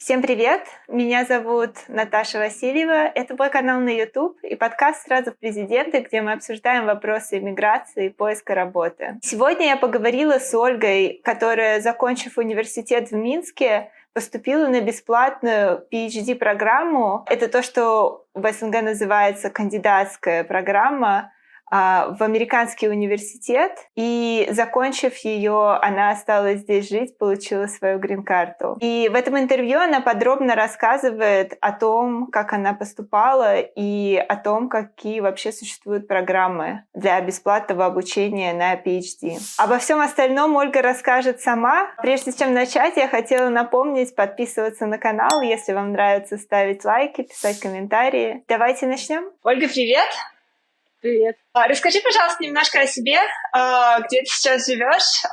Всем привет! Меня зовут Наташа Васильева. Это мой канал на YouTube и подкаст «Сразу в президенты», где мы обсуждаем вопросы иммиграции и поиска работы. Сегодня я поговорила с Ольгой, которая, закончив университет в Минске, поступила на бесплатную PhD-программу. Это то, что в СНГ называется кандидатская программа, в американский университет, и, закончив ее, она осталась здесь жить, получила свою грин-карту. И в этом интервью она подробно рассказывает о том, как она поступала, и о том, какие вообще существуют программы для бесплатного обучения на PhD. Обо всем остальном Ольга расскажет сама. Прежде чем начать, я хотела напомнить подписываться на канал, если вам нравится, ставить лайки, писать комментарии. Давайте начнем. Ольга, привет! Привет. Расскажи, пожалуйста, немножко о себе, где ты сейчас живешь,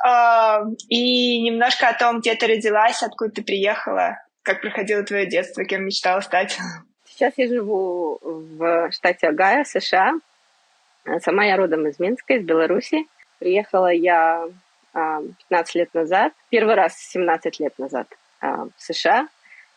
и немножко о том, где ты родилась, откуда ты приехала, как проходило твое детство, кем мечтала стать. Сейчас я живу в штате Огайо, США. Сама я родом из Минска, из Беларуси. Приехала я 15 лет назад, первый раз 17 лет назад в США.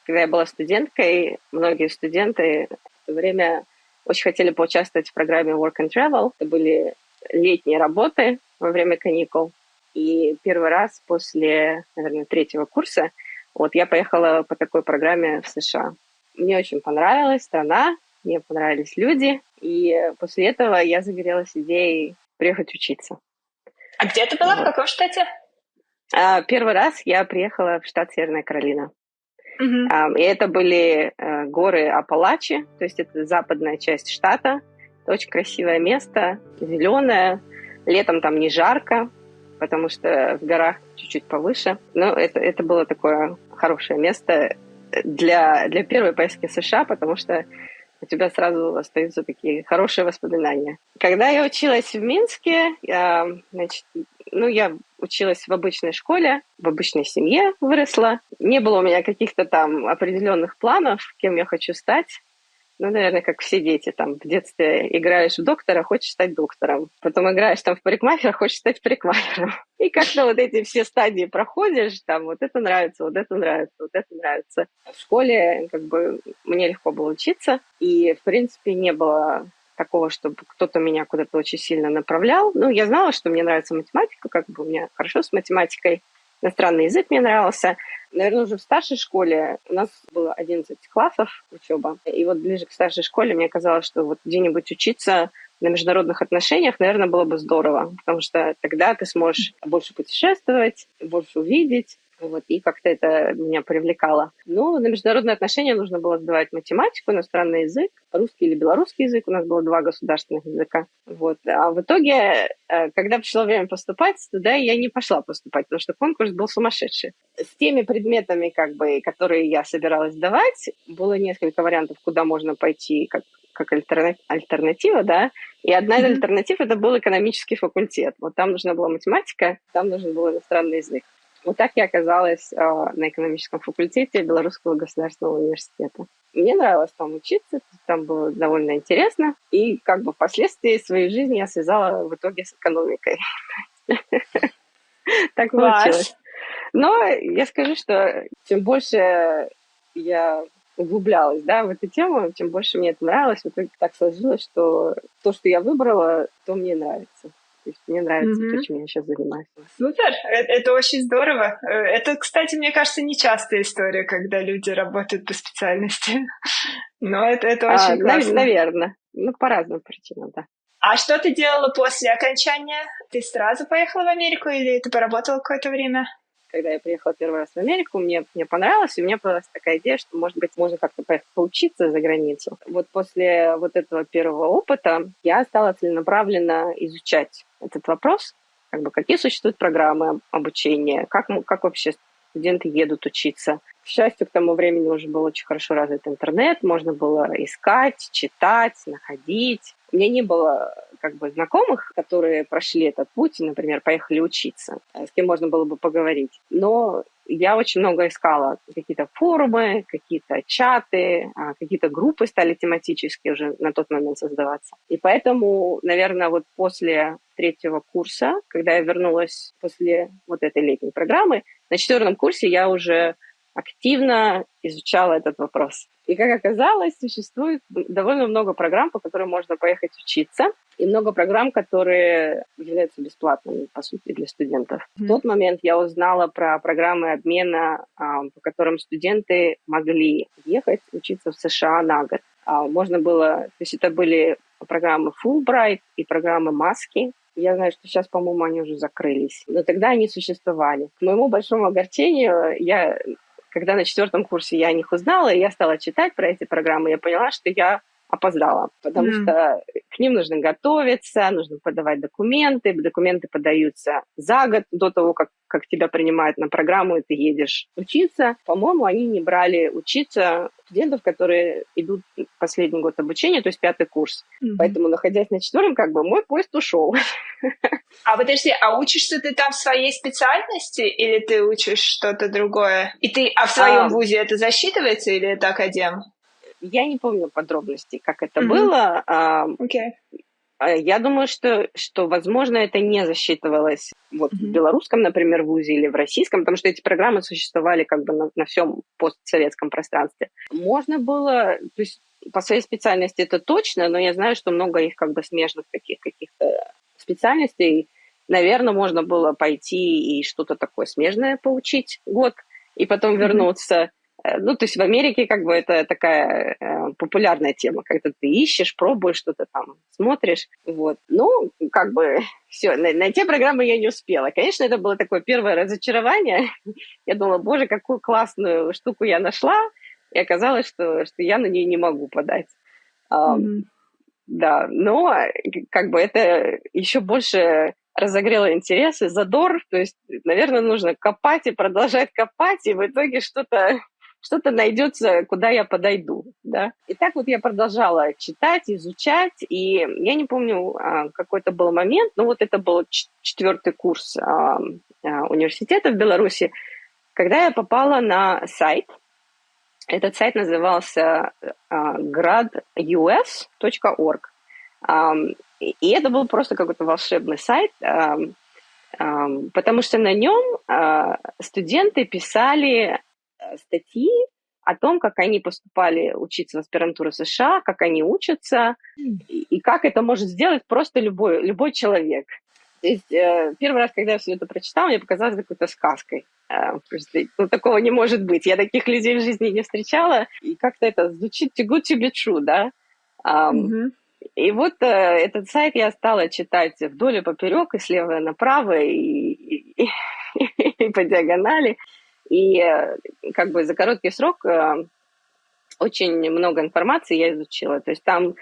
Когда я была студенткой, многие студенты в то время очень хотели поучаствовать в программе Work and Travel. Это были летние работы во время каникул. И первый раз после, наверное, третьего курса я поехала по такой программе в США. Мне очень понравилась страна, мне понравились люди. И после этого я загорелась идеей приехать учиться. А где ты была? В каком штате? Первый раз я приехала в штат Северная Каролина. Mm-hmm. И это были горы Апалачи, то есть это западная часть штата. Это очень красивое место, зеленое. Летом там не жарко, потому что в горах чуть-чуть повыше. Но это было такое хорошее место для первой поездки в США, потому что у тебя сразу остаются такие хорошие воспоминания. Когда я училась в Минске, я училась в обычной школе, в обычной семье выросла. Не было у меня каких-то там определенных планов, кем я хочу стать. Наверное, как все дети, там в детстве играешь в доктора, хочешь стать доктором. Потом играешь там в парикмахера, хочешь стать парикмахером. И как-то эти все стадии проходишь, там вот это нравится, вот это нравится, вот это нравится. В школе мне легко было учиться, и, в принципе, не было такого, чтобы кто-то меня куда-то очень сильно направлял. Я знала, что мне нравится математика, у меня хорошо с математикой. Иностранный язык мне нравился. Наверное, уже в старшей школе у нас было 11 классов учеба. И ближе к старшей школе мне казалось, что где-нибудь учиться на международных отношениях, наверное, было бы здорово. Потому что тогда ты сможешь больше путешествовать, больше увидеть. И как-то это меня привлекало. Но на международные отношения нужно было сдавать математику, иностранный язык, русский или белорусский язык. У нас было 2 государственных языка. А в итоге, когда пришло время поступать, туда я не пошла поступать, потому что конкурс был сумасшедший. С теми предметами, которые я собиралась сдавать, было несколько вариантов, куда можно пойти как альтернатива, да. И одна из альтернатив это был экономический факультет. Там нужна была математика, там нужен был иностранный язык. Так я оказалась на экономическом факультете Белорусского государственного университета. Мне нравилось там учиться, там было довольно интересно. И впоследствии своей жизни я связала в итоге с экономикой. Так получилось. Но я скажу, что чем больше я углублялась, в эту тему, тем больше мне это нравилось. Так сложилось, что то, что я выбрала, то мне нравится. То есть мне нравится то, чем я сейчас занимаюсь. Супер! Это очень здорово. Это, кстати, мне кажется, нечастая история, когда люди работают по специальности. Но это очень классно. Наверное. По разным причинам, да. А что ты делала после окончания? Ты сразу поехала в Америку или ты поработала какое-то время? Когда я приехала первый раз в Америку, мне понравилось, и у меня появилась такая идея, что, может быть, можно как-то поехать поучиться за границу. После этого первого опыта я стала целенаправленно изучать этот вопрос, какие существуют программы обучения, как вообще студенты едут учиться. К счастью, к тому времени уже был очень хорошо развит интернет, можно было искать, читать, находить. У меня не было знакомых, которые прошли этот путь и, например, поехали учиться, с кем можно было бы поговорить. Но я очень много искала какие-то форумы, какие-то чаты, какие-то группы стали тематически уже на тот момент создаваться. И поэтому, наверное, после третьего курса, когда я вернулась после этой летней программы, на 4-м курсе я уже активно изучала этот вопрос. И, как оказалось, существует довольно много программ, по которым можно поехать учиться, и много программ, которые являются бесплатными, по сути, для студентов. В тот момент я узнала про программы обмена, по которым студенты могли ехать учиться в США на год. Можно было, то есть это были программы Fulbright и программы Маски. Я знаю, что сейчас, по-моему, они уже закрылись, но тогда они существовали. К моему большому огорчению, когда на 4 курсе я о них узнала, и я стала читать про эти программы, я поняла, что я опоздала, потому что к ним нужно готовиться, нужно подавать документы. Документы подаются за год до того, как тебя принимают на программу, и ты едешь учиться. По-моему, они не брали учиться студентов, которые идут последний год обучения, то есть 5 курс. Поэтому, находясь на 4, мой поезд ушел. А подожди, учишься ты там в своей специальности или ты учишь что-то другое? А в своем вузе это засчитывается или это академ? Я не помню подробностей, как это было. Я думаю, что, возможно, это не засчитывалось в белорусском, например, вузе или в российском, потому что эти программы существовали на всем постсоветском пространстве. Можно было, то есть по своей специальности это точно, но я знаю, что много их смежных таких каких-то специальностей. Наверное, можно было пойти и что-то такое смежное поучить год и потом вернуться. То есть в Америке это такая популярная тема, когда ты ищешь, пробуешь что-то там, смотришь. Вот. Все, на те программы я не успела. Конечно, это было такое первое разочарование. Я думала, боже, какую классную штуку я нашла, и оказалось, что я на нее не могу подать. Да, но это еще больше разогрело интерес и задор. То есть, наверное, нужно копать и продолжать копать, и в итоге что-то найдется, куда я подойду, да. И так я продолжала читать, изучать, и я не помню, какой это был момент, но это был 4 курс университета в Беларуси, когда я попала на сайт. Этот сайт назывался gradus.org. И это был просто какой-то волшебный сайт, потому что на нем студенты писали статьи о том, как они поступали учиться в аспирантуру США, как они учатся, и как это может сделать просто любой человек. То есть первый раз, когда я все это прочитала, мне показалось какой-то сказкой. Такого не может быть. Я таких людей в жизни не встречала, и как-то это звучит too good to be true, да? И этот сайт я стала читать вдоль и поперек, и слева направо, и по диагонали. И за короткий срок очень много информации я изучила. То есть там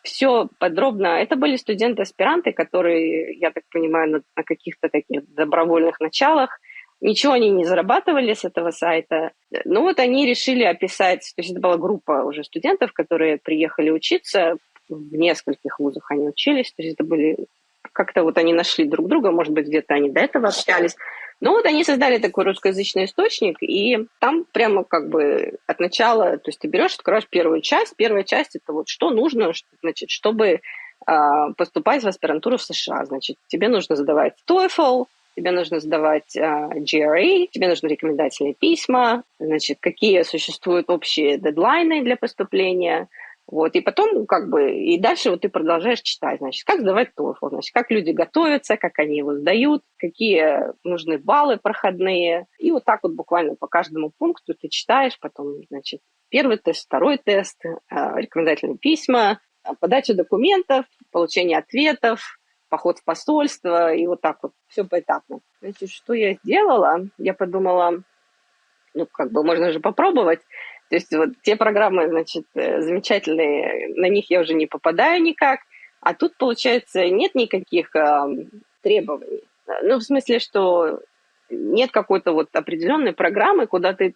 все подробно. Это были студенты-аспиранты, которые, я так понимаю, на каких-то таких добровольных началах. Ничего они не зарабатывали с этого сайта. Но они решили описать, то есть это была группа уже студентов, которые приехали учиться, в нескольких вузах они учились, то есть это были... Как-то они нашли друг друга, может быть, где-то они до этого общались. Но они создали такой русскоязычный источник, и там прямо от начала, то есть ты берешь, открываешь первую часть. Первая часть – это что нужно, значит, чтобы поступать в аспирантуру в США. Значит, тебе нужно сдавать TOEFL, тебе нужно сдавать GRE, тебе нужны рекомендательные письма, значит, какие существуют общие дедлайны для поступления. И потом, и дальше ты продолжаешь читать, значит, как сдавать TOEFL, значит, как люди готовятся, как они его сдают, какие нужны баллы проходные. И так буквально по каждому пункту ты читаешь, потом, значит, первый тест, второй тест, рекомендательные письма, подача документов, получение ответов, поход в посольство, и все поэтапно. Значит, что я сделала? Я подумала, можно же попробовать. То есть те программы, значит, замечательные, на них я уже не попадаю никак, а тут, получается, нет никаких требований. В смысле, что нет какой-то определенной программы, куда ты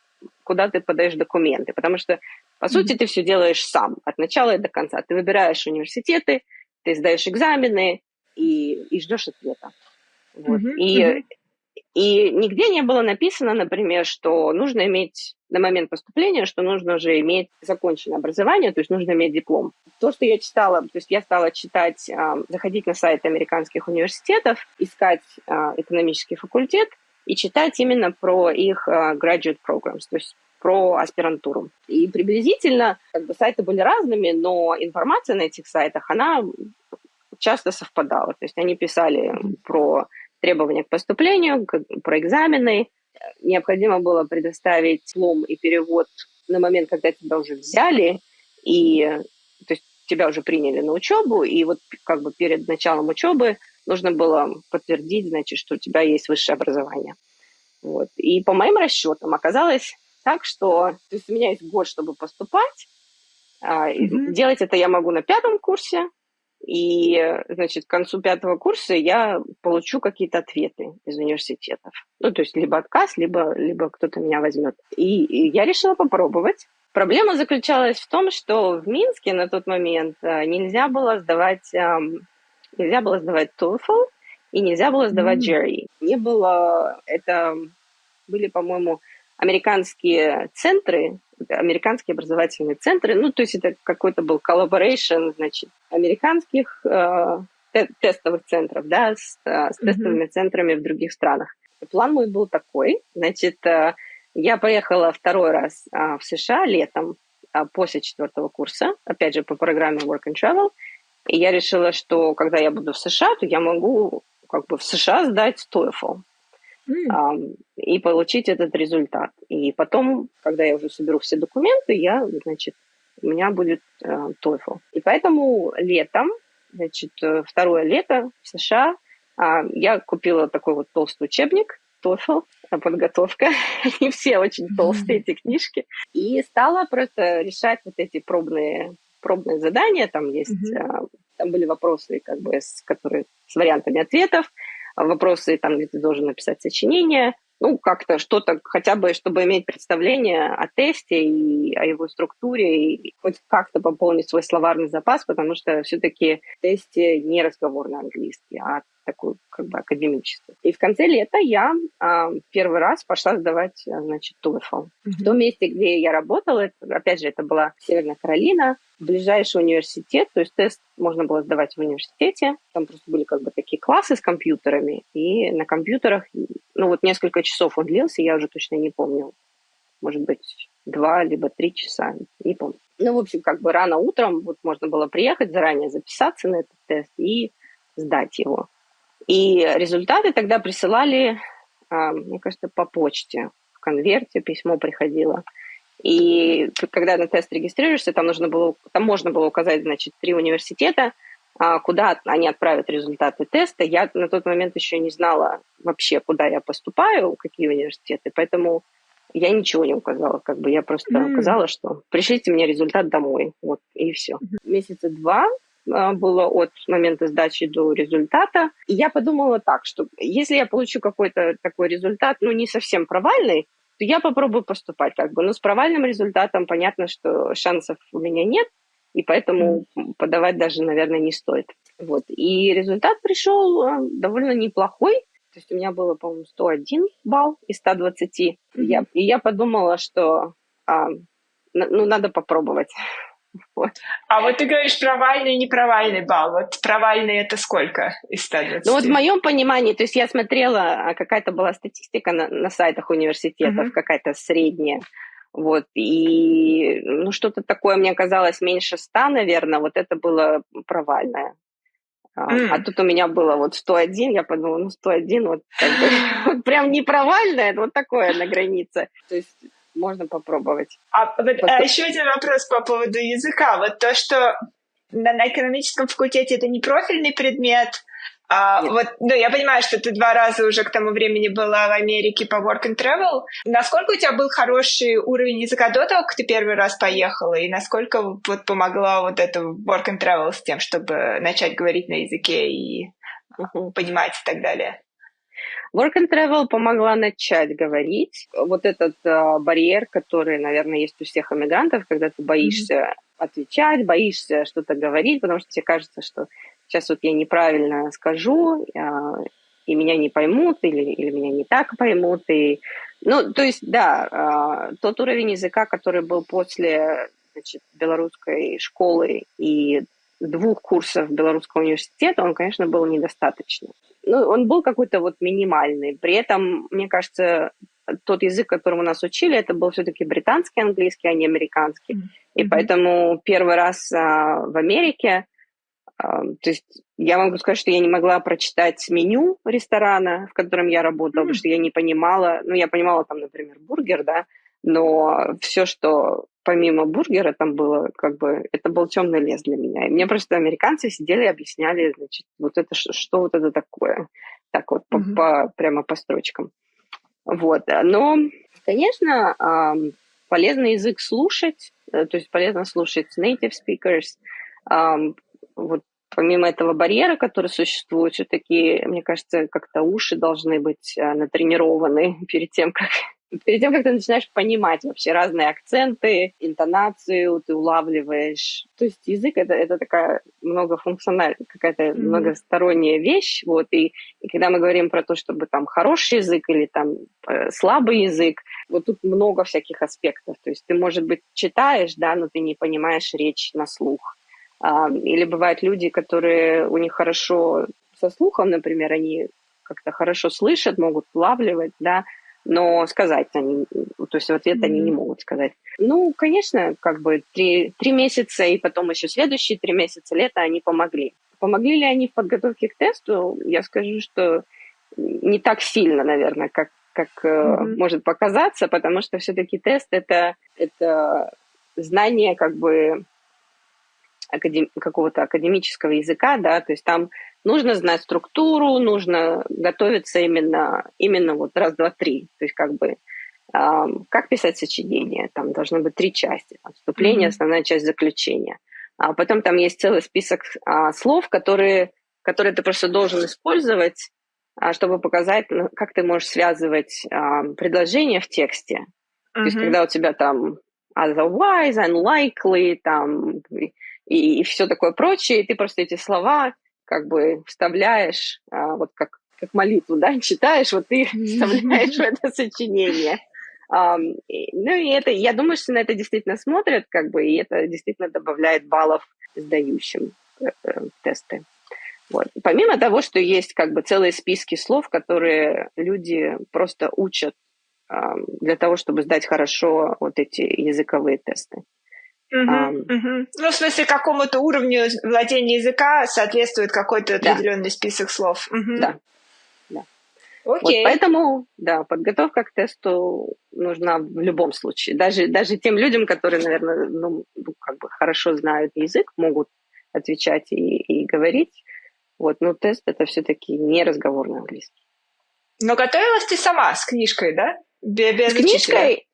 подаешь документы, потому что, по сути, ты все делаешь сам, от начала и до конца. Ты выбираешь университеты, ты сдаешь экзамены и ждешь ответа. И нигде не было написано, например, что нужно иметь на момент поступления, что нужно уже иметь законченное образование, то есть нужно иметь диплом. То, что я читала, то есть я стала читать, заходить на сайты американских университетов, искать экономический факультет и читать именно про их graduate programs, то есть про аспирантуру. И приблизительно как бы сайты были разными, но информация на этих сайтах, она часто совпадала. То есть они писали про требования к поступлению, про экзамены. Необходимо было предоставить диплом и перевод на момент, когда тебя уже взяли, и то есть тебя уже приняли на учебу, и вот как бы перед началом учебы нужно было подтвердить, значит, что у тебя есть высшее образование. Вот. И по моим расчетам оказалось так, что то есть у меня есть год, чтобы поступать. Делать это я могу на 5 курсе, и, значит, к концу 5 курса я получу какие-то ответы из университетов. Ну, то есть либо отказ, либо кто-то меня возьмет. И я решила попробовать. Проблема заключалась в том, что в Минске на тот момент нельзя было сдавать TOEFL и нельзя было сдавать GRE. Не было, это были, по-моему, американские образовательные центры, ну, то есть это какой-то был collaboration, значит, американских тестовых центров, да, с тестовыми центрами в других странах. И план мой был такой, значит, я поехала 2 раз в США летом после 4 курса, опять же, по программе Work and Travel, и я решила, что когда я буду в США, то я могу как бы в США сдать TOEFL. И получить этот результат. И потом, когда я уже соберу все документы, у меня будет TOEFL. И поэтому летом, значит, 2 лето в США, я купила такой вот толстый учебник TOEFL, подготовка. Они все очень толстые, эти книжки. И стала просто решать вот эти пробные задания. Там есть, там были вопросы, как бы, с вариантами ответов, вопросы, там, где ты должен написать сочинение, ну, как-то что-то, хотя бы, чтобы иметь представление о тесте и о его структуре, и хоть как-то пополнить свой словарный запас, потому что все-таки в тесте не разговорный английский, а такой, как бы, академический. И в конце лета я 1 раз пошла сдавать, значит, TOEFL. В том месте, где я работала, опять же, это была Северная Каролина, ближайший университет, то есть тест можно было сдавать в университете. Там просто были как бы такие классы с компьютерами, и на компьютерах, ну вот несколько часов он длился, я уже точно не помню. Может быть, 2 либо 3 часа, не помню. Ну, в общем, как бы рано утром вот можно было приехать, заранее записаться на этот тест и сдать его. И результаты тогда присылали, мне кажется, по почте. В конверте письмо приходило. И когда на тест регистрируешься, там можно было указать, значит, 3 университета, куда они отправят результаты теста. Я на тот момент еще не знала вообще, куда я поступаю, какие университеты, поэтому я ничего не указала. Как бы я просто указала, что пришлите мне результат домой. Вот, и все. Месяца 2 было от момента сдачи до результата. И я подумала так, что если я получу какой-то такой результат, ну, не совсем провальный, то я попробую поступать как бы. Но с провальным результатом понятно, что шансов у меня нет, и поэтому подавать даже, наверное, не стоит. Вот. И результат пришел довольно неплохой. То есть у меня было, по-моему, 101 балл из 120. И я подумала, что надо попробовать. Вот. А вот ты говоришь провальный и непровальный балл. Вот провальный это сколько из 120? Ну вот в моем понимании, то есть я смотрела, какая-то была статистика на сайтах университетов, какая-то средняя. Вот, и ну, что-то такое мне казалось меньше 100, наверное, вот это было провальное. А тут у меня было вот 101, я подумала, ну 101, вот как бы прям не провальное, вот такое на границе. То есть можно попробовать. Еще один вопрос по поводу языка. Вот то, что на экономическом факультете это не профильный предмет. Вот, ну, я понимаю, что ты 2 раза уже к тому времени была в Америке по Work and Travel. Насколько у тебя был хороший уровень языка до того, как ты 1 раз поехала? И насколько вот помогла вот эта Work and Travel с тем, чтобы начать говорить на языке и понимать и так далее? Work and Travel помогла начать говорить. Вот этот барьер, который, наверное, есть у всех иммигрантов, когда ты боишься отвечать, боишься что-то говорить, потому что тебе кажется, что сейчас вот я неправильно скажу, и меня не поймут, или меня не так поймут. Ну, то есть, да, тот уровень языка, который был после, значит, белорусской школы и 2 курсов белорусского университета, он, конечно, был недостаточный. Ну, он был какой-то вот минимальный. При этом, мне кажется, тот язык, которому нас учили, это был все-таки британский английский, а не американский. И поэтому первый раз в Америке, то есть я могу сказать, что я не могла прочитать меню ресторана, в котором я работала, потому что я не понимала, я понимала там, например, бургер, да, но все, что помимо бургера там было, как бы, это был темный лес для меня. И мне просто американцы сидели и объясняли, значит, вот это, что вот это такое, так вот, прямо по строчкам. Вот, но, конечно, полезный язык слушать, то есть полезно слушать native speakers, вот помимо этого барьера, который существует, все-таки, мне кажется, как-то уши должны быть натренированы перед тем, как ты начинаешь понимать вообще разные акценты, интонацию, ты улавливаешь. То есть язык это такая многофункциональная, какая-то многосторонняя вещь. Вот, и когда мы говорим про то, чтобы там хороший язык или там слабый язык, вот тут много всяких аспектов. То есть ты, может быть, читаешь, да, но ты не понимаешь речь на слух. Или бывают люди, которые у них хорошо со слухом, например, они как-то хорошо слышат, могут улавливать, да, но сказать они, то есть в ответ они не могут сказать. Ну, конечно, как бы 3 месяца и потом еще следующие 3 месяца лета они помогли. Помогли ли они в подготовке к тесту? Я скажу, что не так сильно, наверное, как может показаться, потому что все-таки тест это знание как бы какого-то академического языка, да, то есть там нужно знать структуру, нужно готовиться именно вот раз, два, три, то есть как бы как писать сочинение, там должны быть 3 части, там, вступление, основная часть, заключение. А потом там есть целый список слов, которые ты просто должен использовать, чтобы показать, как ты можешь связывать предложения в тексте. То есть когда у тебя там otherwise, unlikely, там и все такое прочее, и ты просто эти слова как бы вставляешь, вот как молитву, да, читаешь, вот ты вставляешь в это сочинение. Ну и это, я думаю, что на это действительно смотрят, как бы, и это действительно добавляет баллов сдающим тесты. Вот. Помимо того, что есть как бы целые списки слов, которые люди просто учат для того, чтобы сдать хорошо вот эти языковые тесты. Ну, в смысле, какому-то уровню владения языка соответствует какой-то определенный список слов. Да. Окей. Вот поэтому, да, подготовка к тесту нужна в любом случае. Даже тем людям, которые, наверное, как бы хорошо знают язык, могут отвечать и говорить. Вот, но тест это все-таки не разговорный английский. Но готовилась ты сама с книжкой, да? Без с книжкой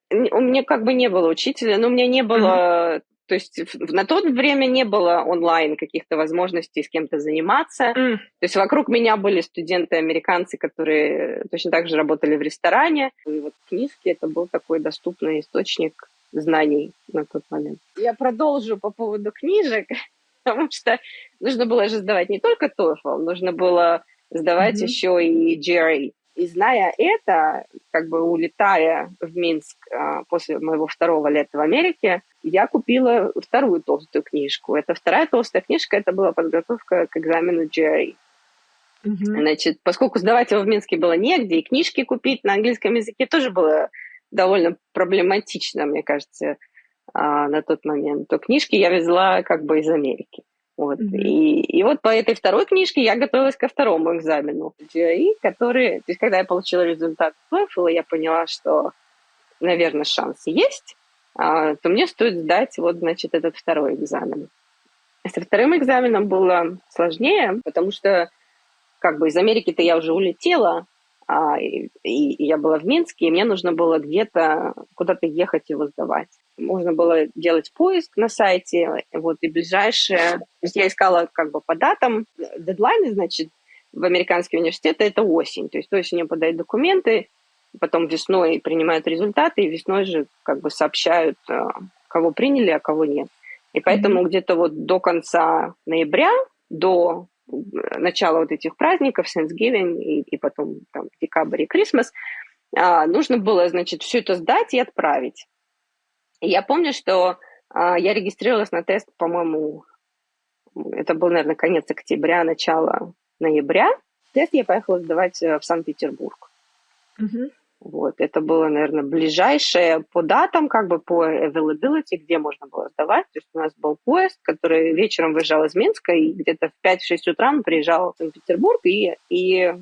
у меня как бы не было учителя, но у меня не было, то есть на то время не было онлайн каких-то возможностей с кем-то заниматься. То есть вокруг меня были студенты-американцы, которые точно так же работали в ресторане. И вот книжки это был такой доступный источник знаний на тот момент. Я продолжу по поводу книжек, потому что нужно было же сдавать не только TOEFL, нужно было сдавать еще и GRE. И зная это, как бы улетая в Минск после моего 2-го лета в Америке, я купила вторую толстую книжку. Эта вторая толстая книжка, это была подготовка к экзамену GRE. Значит, поскольку сдавать его в Минске было негде, и книжки купить на английском языке тоже было довольно проблематично, мне кажется, на тот момент, то книжки я везла как бы из Америки. Вот. И вот по этой второй книжке я готовилась ко второму экзамену GRE, который, то есть когда я получила результат TOEFL, я поняла, что, наверное, шансы есть, то мне стоит сдать вот, значит, этот второй экзамен. Со вторым экзаменом было сложнее, потому что как бы из Америки-то я уже улетела, и я была в Минске, и мне нужно было где-то куда-то ехать его сдавать. Можно было делать поиск на сайте, вот, и ближайшее... То есть я искала как бы по датам. Дедлайны, значит, в американские университеты это осень. То есть осенью подают документы, потом весной принимают результаты, и весной же как бы сообщают, кого приняли, а кого нет. И поэтому где-то вот до конца ноября, до начала вот этих праздников, Thanksgiving и потом там декабрь и Christmas, нужно было, значит, все это сдать и отправить. И я помню, что я регистрировалась на тест, по-моему, это был, наверное, конец октября, начало ноября. Тест я поехала сдавать в Санкт-Петербург. Вот, это было, наверное, ближайшее по датам, как бы по availability, где можно было сдавать. То есть у нас был поезд, который вечером выезжал из Минска, и где-то в 5-6 утра он приезжал в Санкт-Петербург, и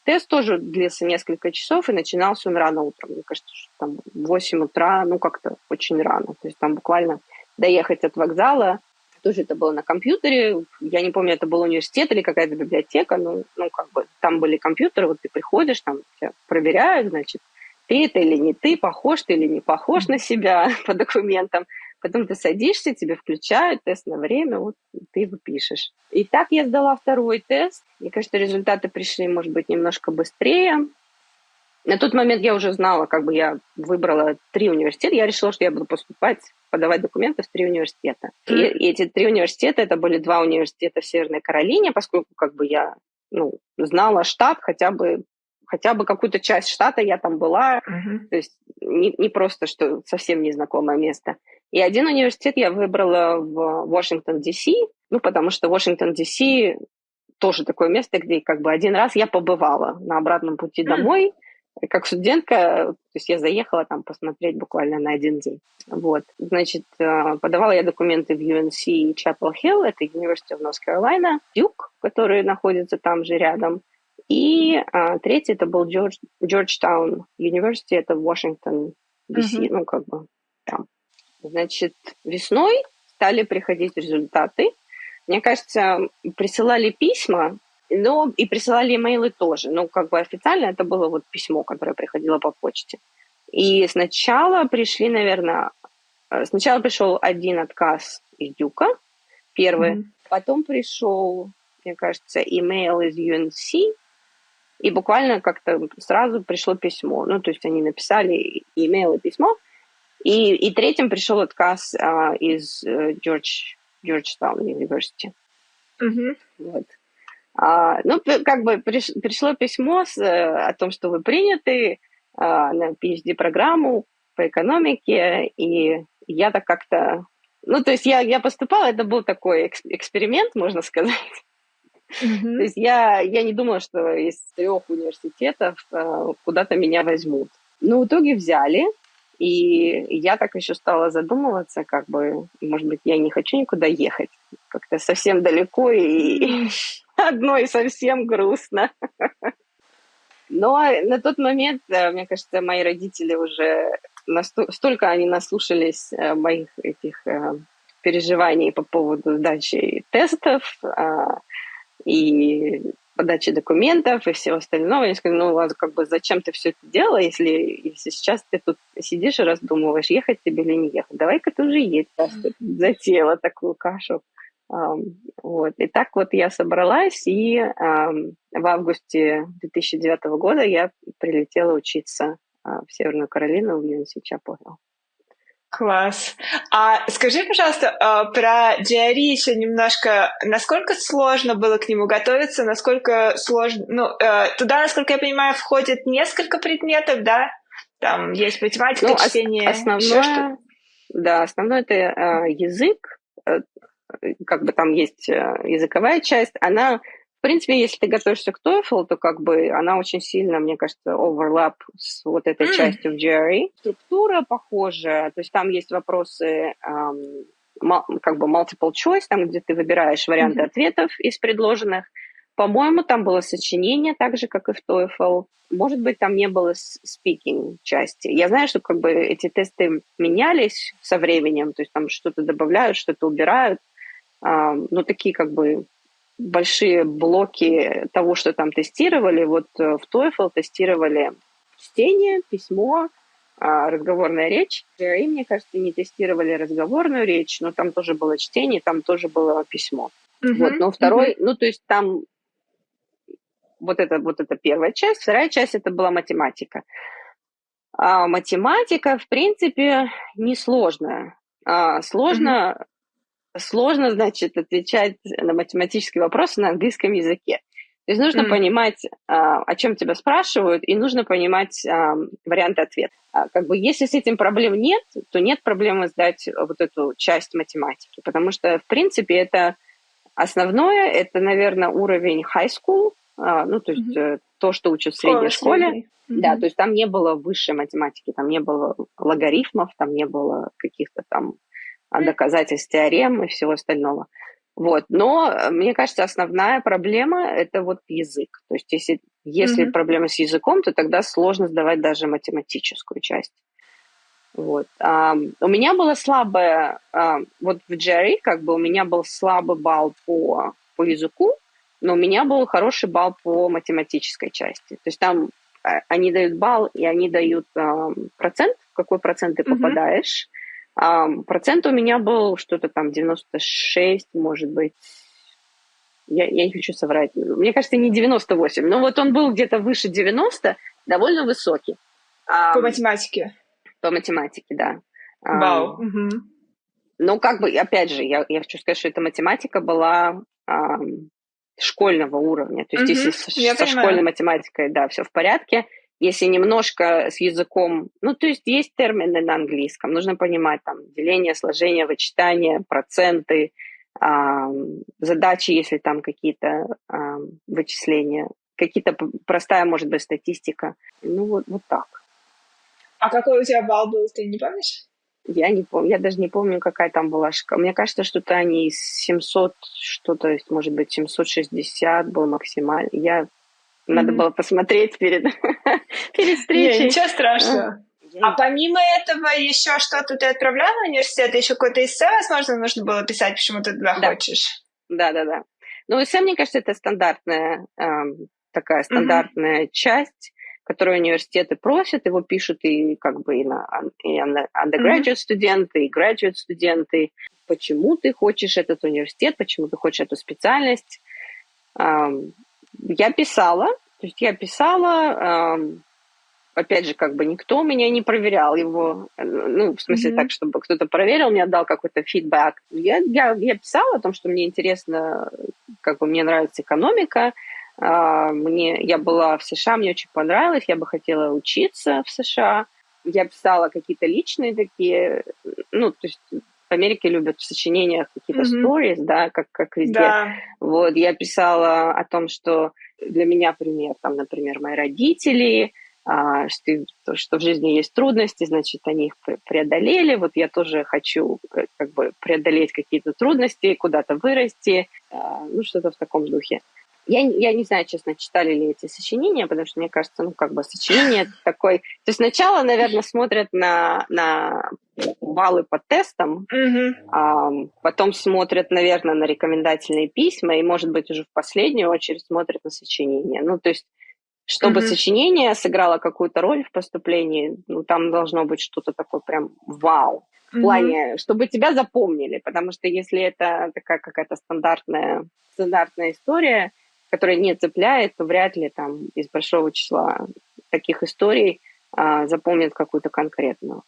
тест тоже длился несколько часов, и начинался он рано утром. Мне кажется, что там в 8 утра, ну, как-то очень рано. То есть там буквально доехать от вокзала, тоже это было на компьютере. Я не помню, это был университет или какая-то библиотека. Ну, как бы там были компьютеры, вот ты приходишь, там тебя проверяют, значит, ты это или не ты, похож ты или не похож на себя по документам. Потом ты садишься, тебе включают тест на время, вот ты его пишешь. И так я сдала второй тест. Мне кажется, результаты пришли, может быть, немножко быстрее. На тот момент я уже знала, как бы я выбрала 3 университета. Я решила, что я буду поступать, подавать документы в 3 университета. И эти 3 университета, это были 2 университета в Северной Каролине, поскольку как бы я знала штат, хотя бы какую-то часть штата я там была. То есть не просто, что совсем незнакомое место. И один университет я выбрала в Вашингтон, Ди-Си, потому что Вашингтон, Ди-Си тоже такое место, где как бы один раз я побывала на обратном пути домой, как студентка, то есть я заехала там посмотреть буквально на 1 день. Вот, значит, подавала я документы в UNC Chapel Hill, это University of North Carolina, Duke, который находится там же рядом, и третий это был Georgetown University, это Вашингтон, Ди-Си, как бы там. Значит, весной стали приходить результаты. Мне кажется, присылали письма, но и присылали имейлы тоже. Как бы официально это было вот письмо, которое приходило по почте. И сначала пришел один отказ из Дюка, первый. Потом пришел, мне кажется, имейл из UNC, и буквально как-то сразу пришло письмо. То есть они написали имейл и письмо. И третьим пришел отказ из Georgetown University. Вот. Как бы пришло письмо о том, что вы приняты на PhD-программу по экономике, и я так как-то... то есть я поступала, это был такой эксперимент, можно сказать. То есть я не думала, что из 3 университетов куда-то меня возьмут. Но в итоге взяли, и я так еще стала задумываться, как бы, может быть, я не хочу никуда ехать. Как-то совсем далеко и одной совсем грустно. Но на тот момент, мне кажется, мои родители уже столько они наслушались моих этих переживаний по поводу сдачи тестов и подачи документов и всего остального. Я сказала, как бы зачем ты все это делала, если сейчас ты тут сидишь и раздумываешь, ехать тебе или не ехать. Давай-ка ты уже едь, раз ты затеяла такую кашу. Вот. И так вот я собралась, и в августе 2009 года я прилетела учиться в Северную Каролину в UNC Chapel Hill. Класс. А скажи, пожалуйста, про GRE еще немножко. Насколько сложно было к нему готовиться? Насколько сложно... туда, насколько я понимаю, входит несколько предметов, да? Там есть математика, чтение, основное это язык. Как бы там есть языковая часть. Она, в принципе, если ты готовишься к TOEFL, то как бы она очень сильно, мне кажется, overlap с вот этой частью в GRE. Структура похожая, то есть там есть вопросы как бы multiple choice, там, где ты выбираешь варианты ответов из предложенных. По-моему, там было сочинение, так же, как и в TOEFL. Может быть, там не было speaking части. Я знаю, что как бы эти тесты менялись со временем, то есть там что-то добавляют, что-то убирают. Но такие как бы большие блоки того, что там тестировали. Вот в TOEFL тестировали чтение, письмо, разговорная речь. В GRE, мне кажется, не тестировали разговорную речь, но там тоже было чтение, там тоже было письмо. Вот, но второй, то есть там вот это первая часть, вторая часть это была математика. Математика, в принципе, несложная. Сложно, значит, отвечать на математические вопросы на английском языке. То есть нужно понимать, о чем тебя спрашивают, и нужно понимать варианты ответа. Как бы если с этим проблем нет, то нет проблемы сдать вот эту часть математики, потому что, в принципе, это основное, это, наверное, уровень high school то есть то, что учат в средней школе. Да, то есть там не было высшей математики, там не было логарифмов, там не было каких-то там доказательств теорем и всего остального. Вот. Но, мне кажется, основная проблема – это вот язык. То есть если проблема с языком, то тогда сложно сдавать даже математическую часть. Вот. У меня было слабое, вот в GRE как бы у меня был слабый балл по языку, но у меня был хороший балл по математической части. То есть там они дают балл, и они дают процент, в какой процент ты попадаешь. Процент у меня был что-то там 96, может быть. Я не хочу соврать. Мне кажется, не 98, но вот он был где-то выше 90, довольно высокий. По математике? По математике, да. Вау. Но как бы, опять же, я хочу сказать, что эта математика была школьного уровня. То есть если со школьной математикой, да, все в порядке. Если немножко с языком, то есть есть термины на английском, нужно понимать там деление, сложение, вычитание, проценты, задачи, если там какие-то вычисления, какие-то простая, может быть, статистика. Вот так. А какой у тебя балл был, ты не помнишь? Я не помню, я даже не помню, какая там была шкала. Мне кажется, что-то они из 700, что-то, может быть, 760 был максимально. Надо было посмотреть перед встречей. Ничего страшного. А помимо этого еще что-то ты отправляла в университет? Еще какое-то эссе, возможно, нужно было писать, почему ты туда хочешь? Да. Эссе, мне кажется, это стандартная такая стандартная часть, которую университеты просят, его пишут и как бы и undergraduate студенты, и graduate студенты. Почему ты хочешь этот университет, почему ты хочешь эту специальность? Я писала, опять же, как бы никто меня не проверял его, в смысле так, чтобы кто-то проверил, мне дал какой-то фидбэк. Я писала о том, что мне интересно, как бы мне нравится экономика, я была в США, мне очень понравилось, я бы хотела учиться в США. Я писала какие-то личные такие, то есть в Америке любят в сочинениях какие-то stories, да, как везде. Да. Вот, я писала о том, что для меня пример, там, например, мои родители, что в жизни есть трудности, значит, они их преодолели. Вот я тоже хочу как бы преодолеть какие-то трудности, куда-то вырасти, что-то в таком духе. Я не знаю, честно, читали ли эти сочинения, потому что, мне кажется, сочинение такой... То есть сначала, наверное, смотрят на баллы по тестам, потом смотрят, наверное, на рекомендательные письма, и, может быть, уже в последнюю очередь смотрят на сочинения. То есть, чтобы сочинение сыграло какую-то роль в поступлении, там должно быть что-то такое прям вау. В плане, чтобы тебя запомнили, потому что если это такая какая-то стандартная история, которая не цепляет, то вряд ли там из большого числа таких историй запомнят какую-то конкретную.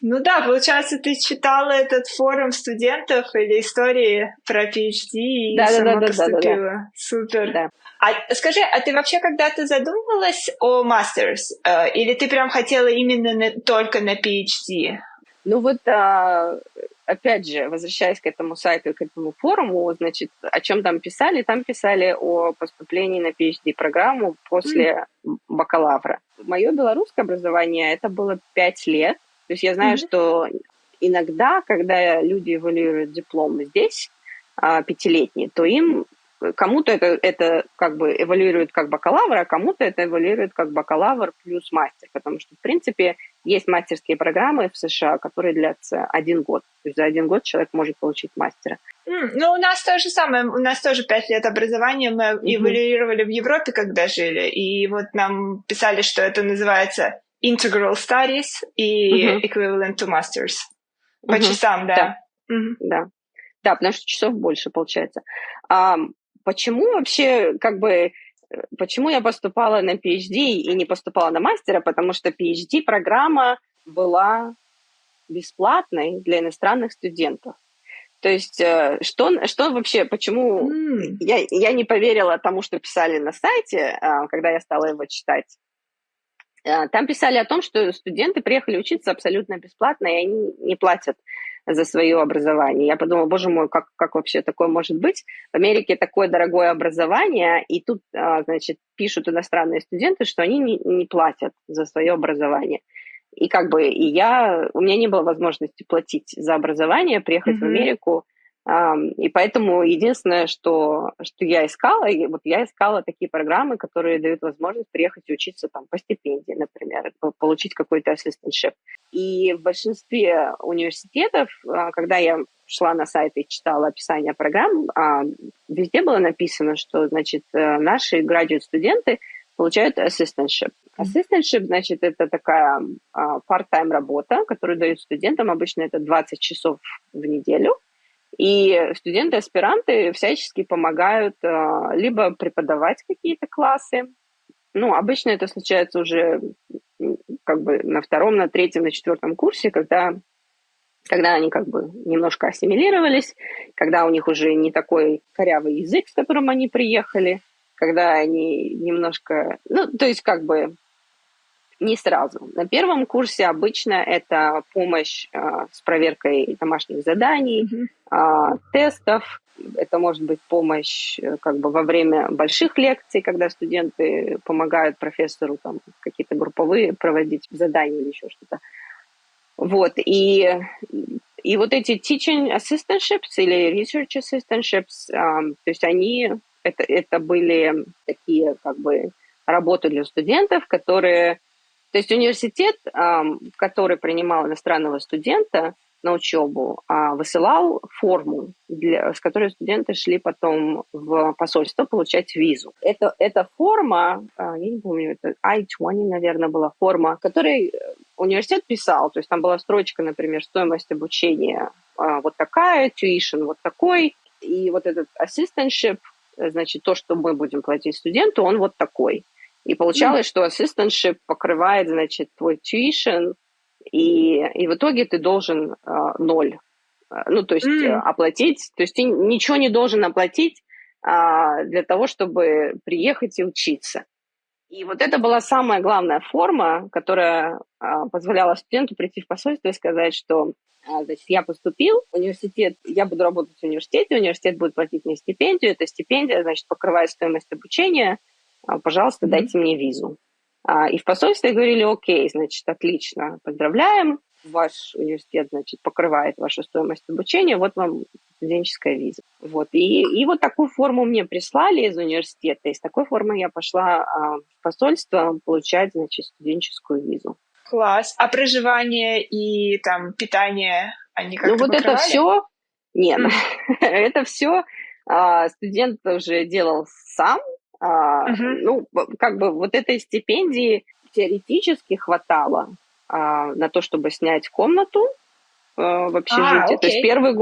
Да, получается, ты читала этот форум студентов или истории про PhD и сама поступила. Да. Супер. Да. А скажи, а ты вообще когда-то задумывалась о мастерс? Или ты прям хотела именно только на PhD? Опять же, возвращаясь к этому сайту, к этому форуму, значит, о чем там писали? Там писали о поступлении на PhD-программу после бакалавра. Мое белорусское образование, это было 5 лет. То есть я знаю, что иногда, когда люди эвалюируют диплом здесь, 5-летний, то им кому-то это как бы эвалюирует как бакалавр, а кому-то это эвалюирует как бакалавр плюс мастер, потому что, в принципе, есть мастерские программы в США, которые длятся 1 год. То есть за 1 год человек может получить мастера. У нас то же самое. У нас тоже 5 лет образования. Мы эвалюировали в Европе, когда жили, и вот нам писали, что это называется integral studies и equivalent to masters. По часам, да. Да, потому что часов больше получается. Почему вообще, почему я поступала на PhD и не поступала на мастера? Потому что PhD-программа была бесплатной для иностранных студентов. То есть что вообще, почему я не поверила тому, что писали на сайте, когда я стала его читать. Там писали о том, что студенты приехали учиться абсолютно бесплатно, и они не платят за свое образование. Я подумала, боже мой, как вообще такое может быть? В Америке такое дорогое образование, и тут, значит, пишут иностранные студенты, что они не платят за свое образование. И как бы у меня не было возможности платить за образование, приехать в Америку, и поэтому единственное, что я искала, я искала такие программы, которые дают возможность приехать и учиться там по стипендии, например, получить какой-то assistantship. И в большинстве университетов, когда я шла на сайт и читала описание программ, везде было написано, что, значит, наши graduate-студенты получают assistantship. Assistantship, значит, это такая part-time работа, которую дают студентам. Обычно это 20 часов в неделю. И студенты-аспиранты всячески помогают либо преподавать какие-то классы. Ну, обычно это случается уже как бы на втором, на третьем, на четвертом курсе, когда они как бы немножко ассимилировались, когда у них уже не такой корявый язык, с которым они приехали, когда они немножко... Ну, то есть как бы не сразу. На первом курсе обычно это помощь с проверкой домашних заданий, тестов. Это может быть помощь как бы во время больших лекций, когда студенты помогают профессору там какие-то групповые проводить задания или еще что-то. Вот. И вот эти teaching assistantships или research assistantships, то есть это были такие как бы работы для студентов, которые... То есть университет, который принимал иностранного студента на учебу, высылал форму, с которой студенты шли потом в посольство получать визу. Эта форма, я не помню, это I-20, наверное, была форма, которой университет писал. То есть там была строчка, например, стоимость обучения вот такая, tuition вот такой, и вот этот assistantship, значит, то, что мы будем платить студенту, он вот такой. И получалось, что assistantship покрывает, значит, твой tuition, и в итоге ты должен 0. Ну, то есть оплатить, то есть ты ничего не должен оплатить для того, чтобы приехать и учиться. И вот это была самая главная форма, которая позволяла студенту прийти в посольство и сказать, что значит, я поступил в университет, я буду работать в университете, университет будет платить мне стипендию, эта стипендия, значит, покрывает стоимость обучения, пожалуйста, дайте мне визу. И в посольстве говорили, окей, значит, отлично, поздравляем, ваш университет, значит, покрывает вашу стоимость обучения, вот вам студенческая виза. Вот. И вот такую форму мне прислали из университета, и с такой формой я пошла в посольство получать, значит, студенческую визу. Класс. А проживание и там питание, они как-то вот покрывали? Это все... Нет, это все студент уже делал сам. Ну, как бы вот этой стипендии теоретически хватало на то, чтобы снять комнату в общежитии. То есть первый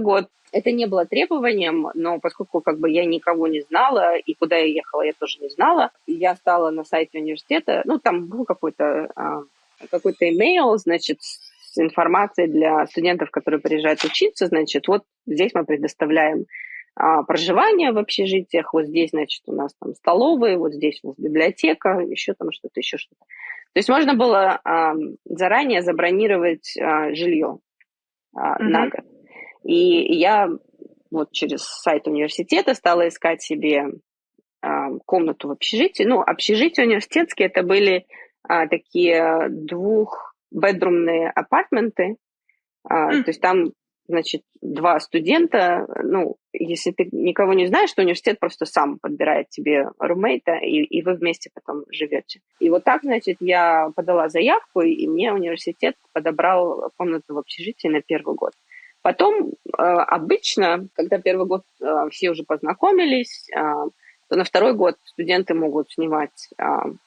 год это не было требованием, но поскольку как бы я никого не знала, и куда я ехала, я тоже не знала, я стала на сайте университета, ну, там был какой-то имейл, значит, с информацией для студентов, которые приезжают учиться, значит, вот здесь мы предоставляем проживание в общежитиях, вот здесь, значит, у нас там столовые, вот здесь у нас библиотека, еще там что-то, еще что-то. То есть можно было заранее забронировать жилье на год. И я вот через сайт университета стала искать себе комнату в общежитии. Ну, общежития университетские, это были такие двухбедрумные апартменты. То есть там, значит, 2 студента. Ну, если ты никого не знаешь, то университет просто сам подбирает тебе румейта, и вы вместе потом живете. И вот так, значит, я подала заявку, и мне университет подобрал комнату в общежитии на первый год. Потом обычно, когда первый год все уже познакомились, то на второй год студенты могут снимать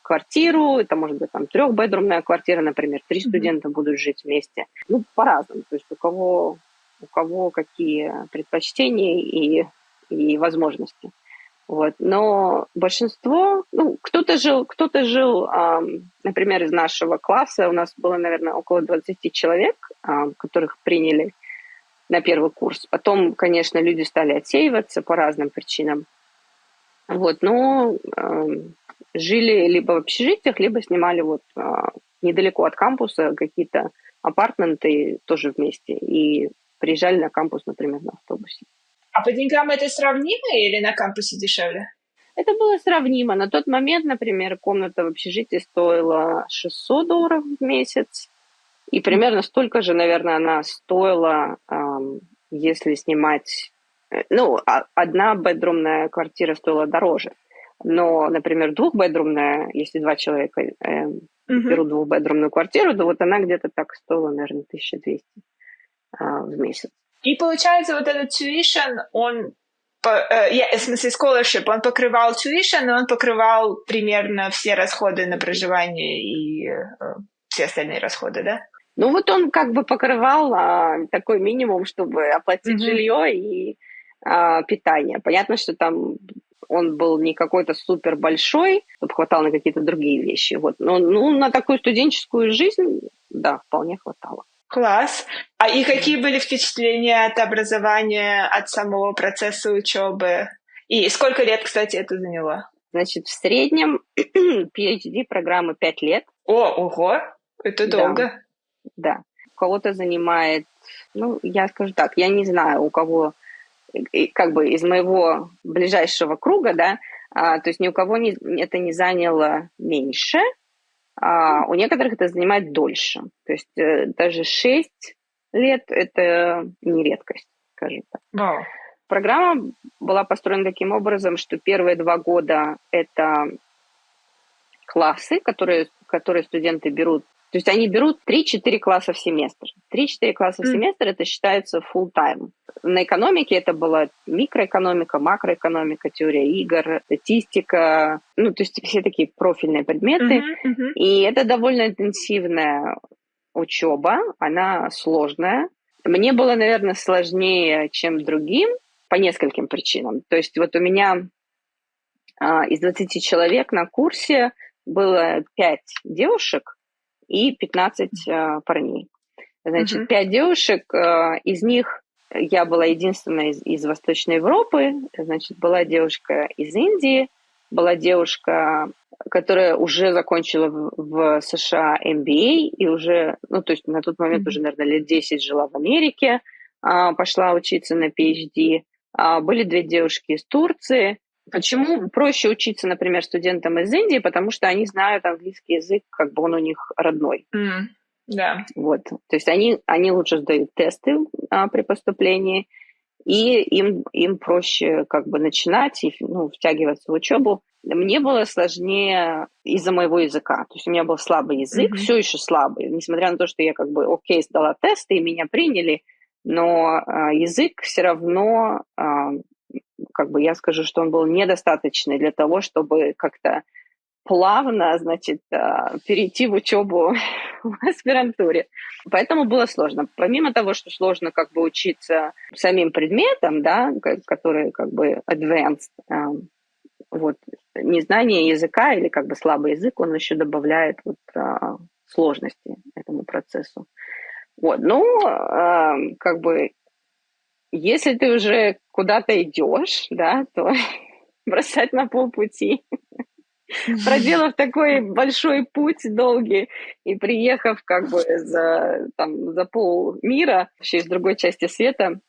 квартиру. Это может быть там 3-бедрумная квартира, например, 3 студента будут жить вместе. Ну, по-разному. То есть у кого какие предпочтения и возможности. Вот. Но большинство, ну, кто-то жил, например, из нашего класса, у нас было, наверное, около 20 человек, которых приняли на первый курс. Потом, конечно, люди стали отсеиваться по разным причинам. Вот, но жили либо в общежитиях, либо снимали вот недалеко от кампуса какие-то апартменты тоже вместе и приезжали на кампус, например, на автобусе. А по деньгам это сравнимо или на кампусе дешевле? Это было сравнимо. На тот момент, например, комната в общежитии стоила $600 в месяц, и примерно столько же, наверное, она стоила, если снимать... одна бедрумная квартира стоила дороже. Но, например, двухбедрумная, если 2 человека берут двухбедрумную квартиру, то вот она где-то так стоила, наверное, 1200 в месяц. И получается, вот этот tuition, он, в смысле scholarship, он покрывал tuition, но он покрывал примерно все расходы на проживание и все остальные расходы, да? Ну вот он как бы покрывал такой минимум, чтобы оплатить жилье и питание. Понятно, что там он был не какой-то супер большой, чтобы хватало на какие-то другие вещи. Вот. Но на такую студенческую жизнь, да, вполне хватало. Класс. И какие были впечатления от образования, от самого процесса учебы? И сколько лет, кстати, это заняло? Значит, в среднем PhD-программы 5 лет. Ого, это долго. Да. У кого-то занимает, я скажу так, я не знаю, у кого, как бы из моего ближайшего круга, да, то есть ни у кого это не заняло меньше, у некоторых это занимает дольше. То есть даже 6 лет – это не редкость, скажем так. Wow. Программа была построена таким образом, что первые 2 года – это классы, которые студенты берут. То есть они берут 3-4 класса в семестр. 3-4 класса в семестр – это считается full-time. На экономике это была микроэкономика, макроэкономика, теория игр, статистика. То есть все такие профильные предметы. И это довольно интенсивная учеба, она сложная. Мне было, наверное, сложнее, чем другим, по нескольким причинам. То есть вот у меня из 20 человек на курсе было 5 девушек и 15 парней. Значит, 5 девушек, из них я была единственная из Восточной Европы. Значит, была девушка из Индии, была девушка, которая уже закончила в США MBA и уже, то есть на тот момент уже, наверное, лет 10 жила в Америке, пошла учиться на PhD. Были 2 девушки из Турции. Почему проще учиться, например, студентам из Индии? Потому что они знают английский язык, как бы он у них родной. Да. Вот. То есть они лучше сдают тесты при поступлении, и им проще как бы начинать и втягиваться в учебу. Мне было сложнее из-за моего языка. То есть у меня был слабый язык, все еще слабый. Несмотря на то, что я как бы сдала тесты, и меня приняли, но язык все равно... как бы я скажу, что он был недостаточный для того, чтобы как-то плавно, значит, перейти в учебу в аспирантуре. Поэтому было сложно. Помимо того, что сложно как бы учиться самим предметам, да, которые как бы advanced, вот, незнание языка или как бы слабый язык, он еще добавляет сложности этому процессу. Вот, как бы если ты уже куда-то идешь, да, то бросать на полпути. Проделав такой большой путь долгий и приехав как бы за полмира, вообще из другой части света,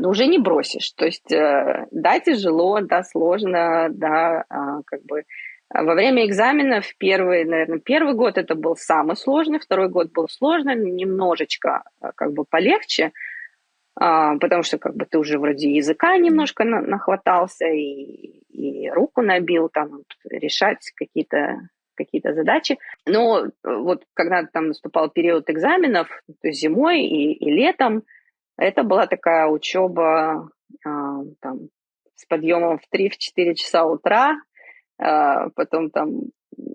уже не бросишь. То есть, да, тяжело, да, сложно, да, как бы во время экзаменов первый год это был самый сложный, второй год был сложный, немножечко как бы полегче, потому что как бы ты уже вроде языка немножко нахватался и руку набил, там, решать какие-то задачи. Но вот когда там наступал период экзаменов, то есть зимой и летом, это была такая учеба там, с подъемом в 3-4 часа утра, потом там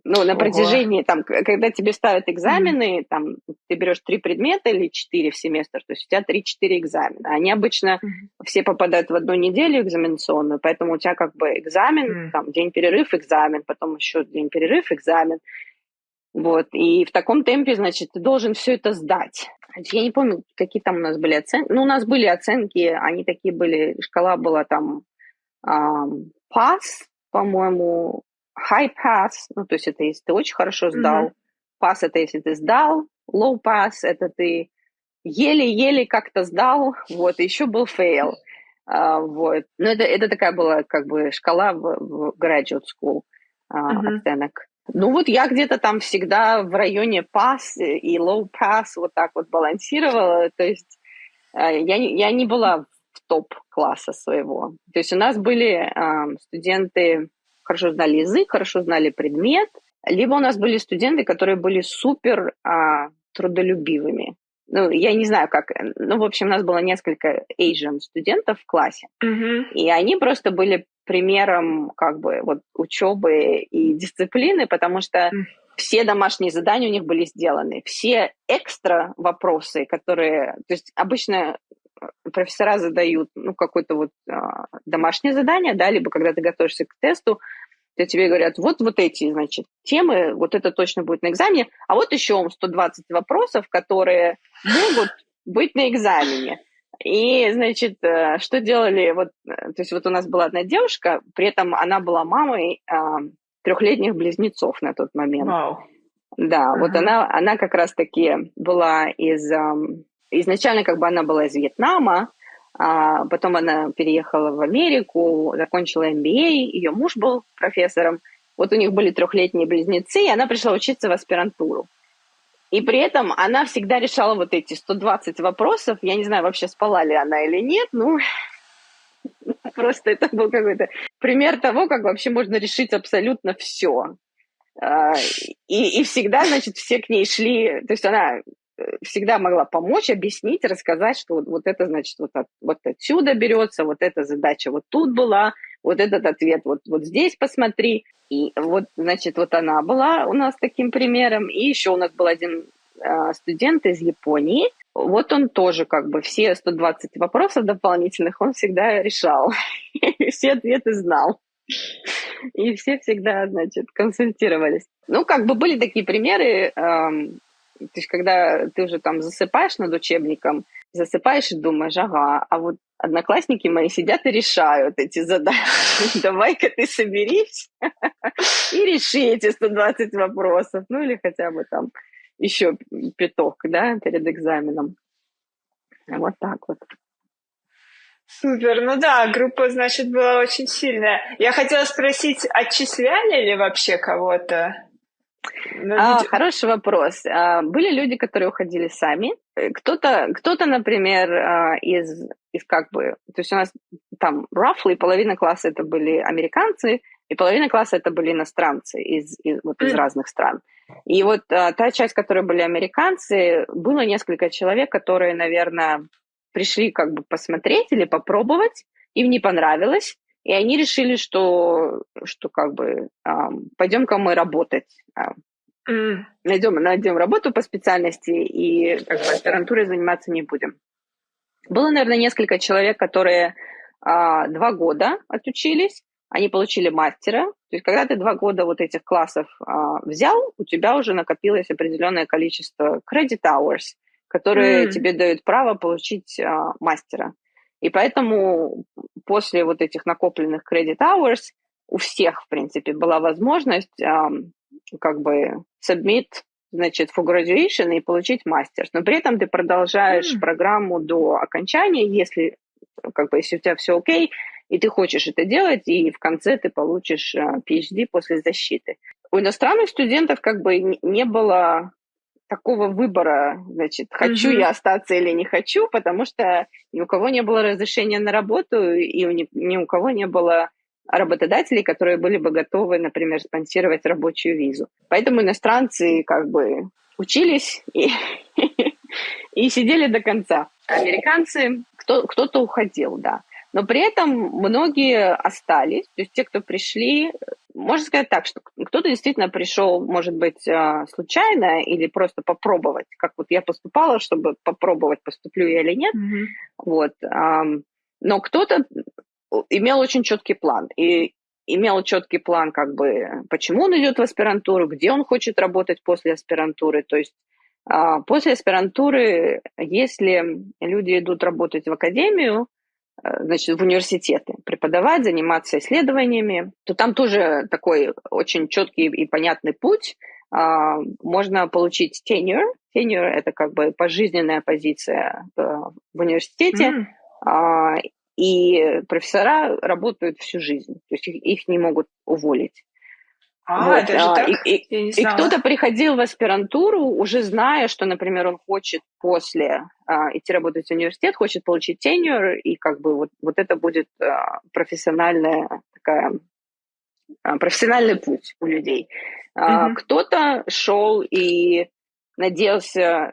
на протяжении, там, когда тебе ставят экзамены, там, ты берешь 3 предмета или 4 в семестр, то есть у тебя 3-4 экзамена. Они обычно все попадают в одну неделю экзаменационную, поэтому у тебя как бы экзамен, там, день перерыв, экзамен, потом еще день перерыв, экзамен. Вот, и в таком темпе, значит, ты должен все это сдать. Я не помню, какие там у нас были оценки. У нас были оценки, они такие были, шкала была там pass, по-моему, high pass, то есть это если ты очень хорошо сдал, pass это если ты сдал, low pass — это ты еле-еле как-то сдал, вот, еще был fail. Вот. Но это такая была как бы шкала в graduate school оценок. Ну вот я где-то там всегда в районе pass и low pass вот так вот балансировала, то есть я не была в топ класса своего. То есть у нас были студенты, хорошо знали язык, хорошо знали предмет, либо у нас были студенты, которые были супер трудолюбивыми. Ну, я не знаю, как... Ну, в общем, у нас было несколько Asian студентов в классе, и они просто были примером как бы вот учебы и дисциплины, потому что все домашние задания у них были сделаны. Все экстра вопросы, которые... То есть обычно профессора задают какое-то вот домашнее задание, да, либо когда ты готовишься к тесту, то тебе говорят, вот эти, значит, темы, вот это точно будет на экзамене, а вот еще 120 вопросов, которые могут быть на экзамене. И, значит, что делали, вот, то есть вот у нас была одна девушка, при этом она была мамой 3-летних близнецов на тот момент. Wow. Да, вот она как раз-таки была изначально как бы она была из Вьетнама, потом она переехала в Америку, закончила MBA, ее муж был профессором. Вот у них были 3-летние близнецы, и она пришла учиться в аспирантуру. И при этом она всегда решала вот эти 120 вопросов. Я не знаю, вообще спала ли она или нет, ну, просто это был какой-то пример того, как вообще можно решить абсолютно все. И всегда, значит, все к ней шли, то есть она всегда могла помочь, объяснить, рассказать, что вот это, значит, вот отсюда берется, вот эта задача вот тут была, вот этот ответ вот здесь посмотри. И вот, значит, вот она была у нас таким примером. И еще у нас был один студент из Японии. Вот он тоже как бы все 120 вопросов дополнительных он всегда решал. Все ответы знал. И все всегда, значит, консультировались. Ну, как бы были такие примеры, то есть когда ты уже там засыпаешь над учебником, засыпаешь и думаешь, ага, а вот одноклассники мои сидят и решают эти задачи. Давай-ка ты соберись и реши эти 120 вопросов. Ну, или хотя бы там еще пяток, да, перед экзаменом. Вот так вот. Супер, ну да, группа, значит, была очень сильная. Я хотела спросить, отчисляли ли вообще кого-то? Хороший вопрос. Были люди, которые уходили сами. Кто-то, например, из как бы... То есть у нас там roughly половина класса это были американцы, и половина класса это были иностранцы из разных стран. И вот та часть, которая были американцы, было несколько человек, которые, наверное, пришли как бы посмотреть или попробовать, им не понравилось, и они решили, что как бы пойдем-ка мы работать. Найдем работу по специальности и как бы аспирантурой заниматься не будем. Было, наверное, несколько человек, которые 2 года отучились, они получили мастера. То есть, когда ты 2 года вот этих классов взял, у тебя уже накопилось определенное количество credit hours, которые тебе дают право получить мастера. И поэтому после вот этих накопленных credit hours у всех, в принципе, была возможность как бы submit, значит, for graduation и получить мастер. Но при этом ты продолжаешь программу до окончания, если у тебя все окей, и ты хочешь это делать, и в конце ты получишь PhD после защиты. У иностранных студентов как бы не было такого выбора, значит, хочу я остаться или не хочу, потому что ни у кого не было разрешения на работу, и ни у кого не было работодателей, которые были бы готовы, например, спонсировать рабочую визу. Поэтому иностранцы как бы учились и сидели до конца. Американцы, кто-то уходил, да. Но при этом многие остались, то есть те, кто пришли, можно сказать так, что кто-то действительно пришел, может быть, случайно или просто попробовать, как вот я поступала, чтобы попробовать, поступлю я или нет. Вот. Но кто-то имел очень четкий план. И имел четкий план, как бы, почему он идет в аспирантуру, где он хочет работать после аспирантуры. То есть после аспирантуры, если люди идут работать в академию, значит, в университеты, преподавать, заниматься исследованиями, то там тоже такой очень четкий и понятный путь. можно получить tenure. Tenure — это как бы пожизненная позиция в университете, и профессора работают всю жизнь, то есть их не могут уволить. Даже так? И кто-то приходил в аспирантуру, уже зная, что, например, он хочет после идти работать в университет, хочет получить tenure, и как бы вот это будет профессиональный путь у людей. Кто-то шел и надеялся,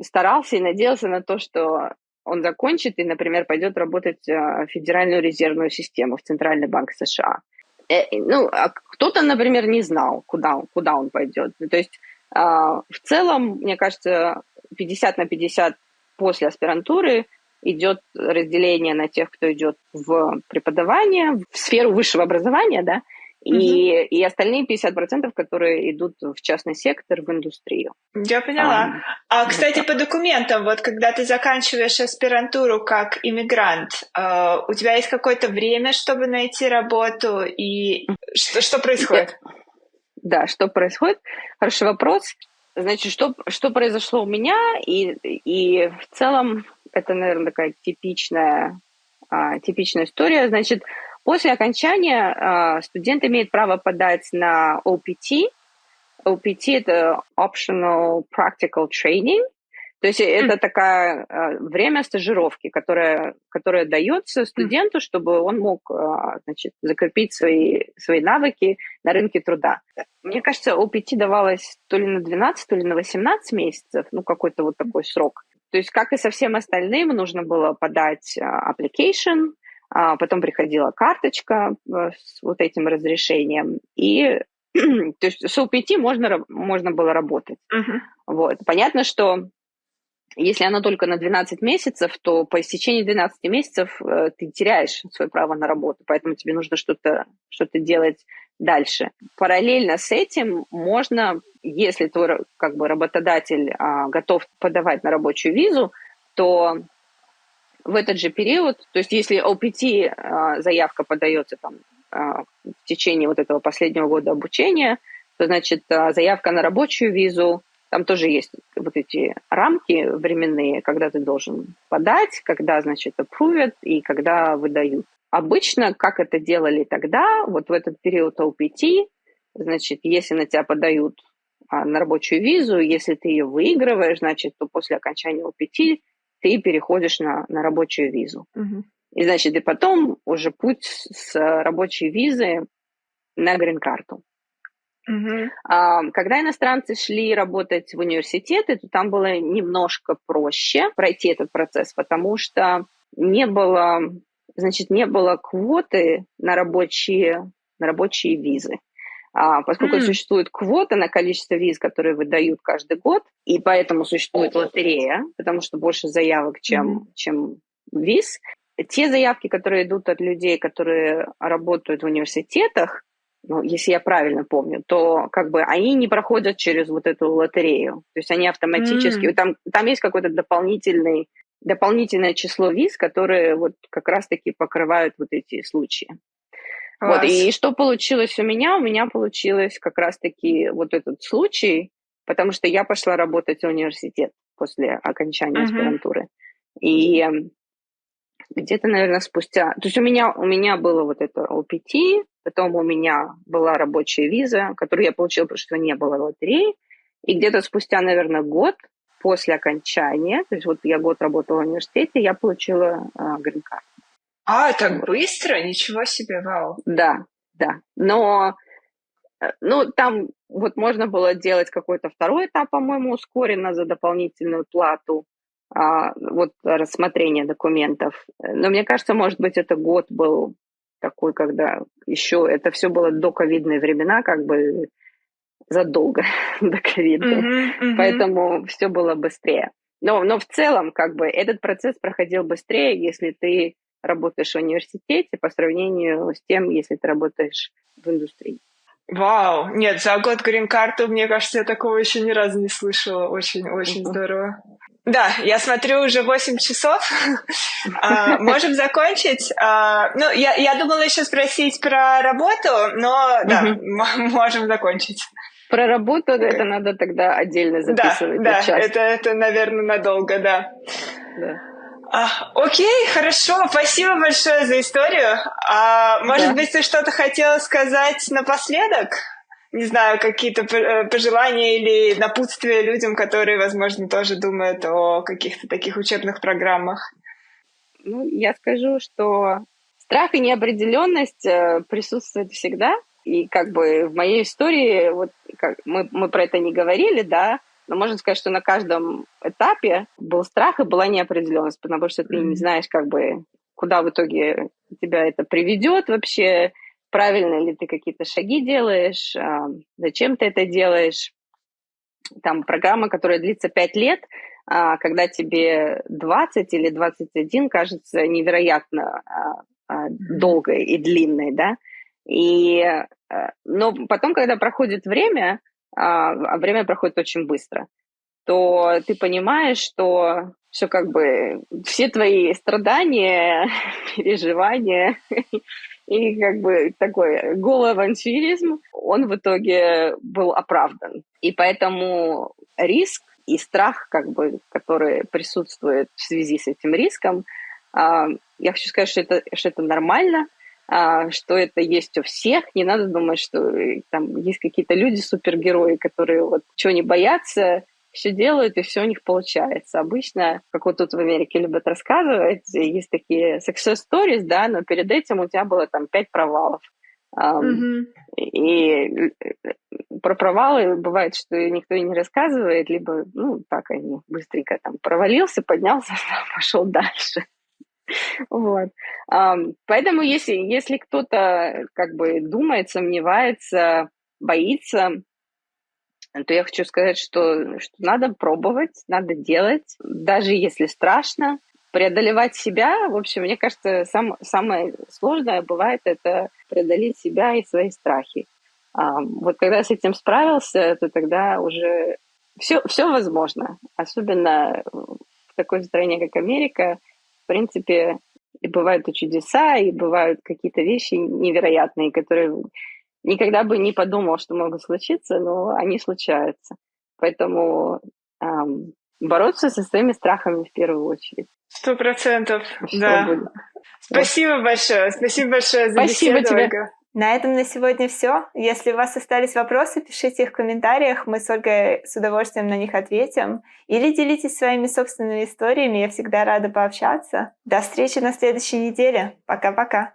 старался и надеялся на то, что он закончит и, например, пойдет работать в Федеральную резервную систему, в Центральный банк США. А кто-то, например, не знал, куда он пойдет. То есть в целом, мне кажется, 50 на 50 после аспирантуры идет разделение на тех, кто идет в преподавание, в сферу высшего образования, да, и остальные 50%, которые идут в частный сектор, в индустрию. Я поняла. Кстати, по документам, вот когда ты заканчиваешь аспирантуру как иммигрант, у тебя есть какое-то время, чтобы найти работу, и что происходит? Да, что происходит? Хороший вопрос. Значит, что произошло у меня, и в целом это, наверное, такая типичная история. Значит, после окончания студент имеет право подать на OPT. OPT — это Optional Practical Training. То есть это такое время стажировки, которое дается студенту, чтобы он мог, закрепить свои навыки на рынке труда. Мне кажется, OPT давалось то ли на 12, то ли на 18 месяцев, какой-то вот такой срок. То есть, как и со всем остальным, нужно было подать application, потом приходила карточка с вот этим разрешением, и то есть с OPT можно было работать. Вот. Понятно, что если оно только на 12 месяцев, то по истечении 12 месяцев ты теряешь свое право на работу, поэтому тебе нужно что-то делать дальше. Параллельно с этим можно, если твой работодатель готов подавать на рабочую визу, то в этот же период, то есть если OPT заявка подается в течение вот этого последнего года обучения, то, значит, заявка на рабочую визу, там тоже есть вот эти рамки временные, когда ты должен подать, когда, значит, аппрувят и когда выдают. Обычно, как это делали тогда, вот в этот период OPT, значит, если на тебя подают на рабочую визу, если ты ее выигрываешь, значит, то после окончания OPT ты переходишь на рабочую визу. И, значит, и потом уже путь с рабочей визы на грин-карту. Когда иностранцы шли работать в университеты, то там было немножко проще пройти этот процесс, потому что не было квоты на рабочие визы. Поскольку существует квота на количество виз, которые выдают каждый год, и поэтому существует лотерея, потому что больше заявок, чем виз. Те заявки, которые идут от людей, которые работают в университетах, если я правильно помню, то они не проходят через вот эту лотерею. То есть они автоматически... Там есть какое-то дополнительное число виз, которые вот как раз-таки покрывают вот эти случаи. Вот. И что получилось у меня? У меня получилось как раз-таки вот этот случай, потому что я пошла работать в университет после окончания аспирантуры. И где-то, наверное, спустя... То есть у меня было вот это OPT, потом у меня была рабочая виза, которую я получила, потому что не было лотереи. И где-то спустя, наверное, год после окончания, то есть вот я год работала в университете, я получила грин-карту. Так быстро? Ничего себе, вау. Да. Но там вот можно было делать какой-то второй этап, по-моему, ускоренно за дополнительную плату. Вот рассмотрение документов. Но мне кажется, может быть, это год был такой, когда еще это все было до ковидные времена, задолго до ковида. Поэтому все было быстрее. Но в целом, этот процесс проходил быстрее, если ты работаешь в университете по сравнению с тем, если ты работаешь в индустрии. Вау! Нет, за год грин-карту, мне кажется, я такого еще ни разу не слышала. Очень здорово. Да, я смотрю уже 8 часов. Можем закончить. Я думала еще спросить про работу, но да, можем закончить. про работу это надо тогда отдельно записывать на час. Это, наверное, надолго, да. Да. Окей, хорошо, спасибо большое за историю. Может быть, ты что-то хотела сказать напоследок? Не знаю, какие-то пожелания или напутствия людям, которые, возможно, тоже думают о каких-то таких учебных программах? Я скажу, что страх и неопределенность присутствуют всегда. И как бы в моей истории, вот как мы про это не говорили, да, но можно сказать, что на каждом этапе был страх и была неопределенность, потому что ты не знаешь, как бы, куда в итоге тебя это приведет вообще, правильно ли ты какие-то шаги делаешь, зачем ты это делаешь. Там программа, которая длится 5 лет, когда тебе 20 или 21 кажется невероятно долгой и длинной, да. Но потом, когда проходит время, а время проходит очень быстро, то ты понимаешь, что все как бы все твои страдания, переживания и как бы такой голый авантюризм, он в итоге был оправдан. И поэтому риск и страх, как бы, который присутствует в связи с этим риском, я хочу сказать, что это нормально, что это есть у всех. Не надо думать, что там есть какие-то люди, супергерои, которые вот чего не боятся, все делают, и все у них получается. Обычно, как вот тут в Америке любят рассказывать, есть такие success stories, да, но перед этим у тебя было там 5 провалов. И про провалы бывает, что никто и не рассказывает, либо, так они быстренько там провалился, поднялся, пошел дальше. Вот. Поэтому если кто-то как бы думает, сомневается, боится, то я хочу сказать, что надо пробовать, надо делать, даже если страшно, преодолевать себя. В общем, мне кажется, самое сложное бывает это преодолеть себя и свои страхи. Вот когда с этим справился, то тогда уже все возможно. Особенно в такой стране, как Америка, в принципе, и бывают и чудеса, и бывают какие-то вещи невероятные, которые никогда бы не подумал, что могут случиться, но они случаются. Поэтому бороться со своими страхами в первую очередь. 100%, да. Будет. Спасибо большое за беседу, тебе. Ольга. На этом на сегодня все. Если у вас остались вопросы, пишите их в комментариях, мы с Ольгой с удовольствием на них ответим. Или делитесь своими собственными историями, я всегда рада пообщаться. До встречи на следующей неделе. Пока-пока.